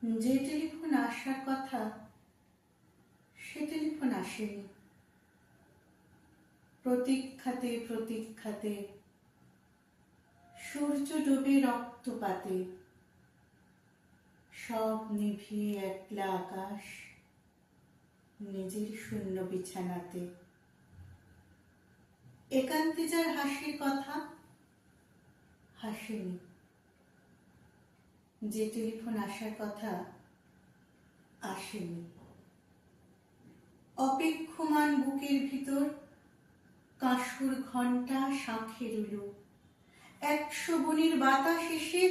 যে টেলিফোন আসার কথা সে টেলিফোন আসেনি। প্রতীক্ষাতে প্রতীক্ষাতে সূর্য ডোবে রক্তপাতে, সব নিভিয়ে একলা আকাশ নিজের শূন্য বিছানাতে। একান্তে যার হাসির কথা হাসেনি। যে টেলিফোন আসার কথা আসেনি। অপেক্ষমান বুকের ভিতর কাঁসুর ঘণ্টা শাঁখে রুলো। 100 বনির বাতাস এসে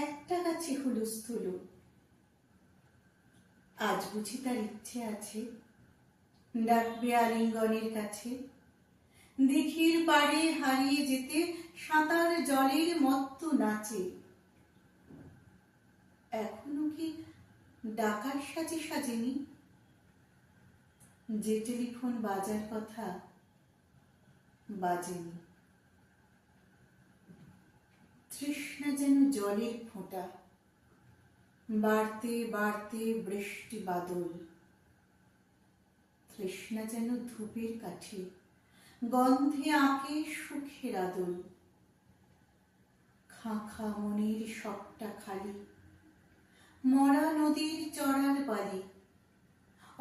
একটা গাছে হুলস্থুল। আজ বুঝি তার ইচ্ছে আছে ডাকবে আলিঙ্গনের কাছে, দিঘির পাড়ে হারিয়ে যেতে সাঁতার জলের মত্ত নাচে। এখনো কি ডাকার সাজে সাজেনি? যে টেলিফোন বাজার কথা বাজেনি। তৃষ্ণা যেন জলের ফোঁটা, বাড়তে বাড়তে বৃষ্টি বাদল। তৃষ্ণা যেন ধূপের কাঠি, গন্ধে আঁকে সুখের আদল। খাঁ খাঁ মনের সবটা খালি, মরা নদীর চড়ার বালি।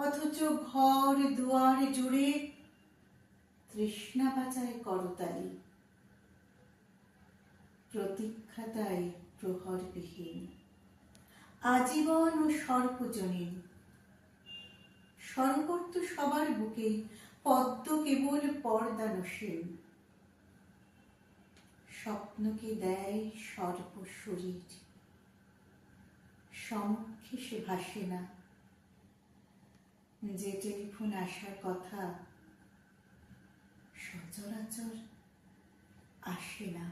অথচ ঘর দুয়ার জুড়ে তৃষ্ণা বাজায় করতালি। প্রতীক্ষাতায় প্রহরবিহীন, আজীবন ও সর্বজনীন। সরোবর তো সবার বুকেই, পদ্ম কেবল পর্দানসীন। স্বপ্নকে দেয় সর্বশরীর, সমক্ষে সে ভাসে না। যে টেলিফোন আসার কথা সচরাচর আসে না।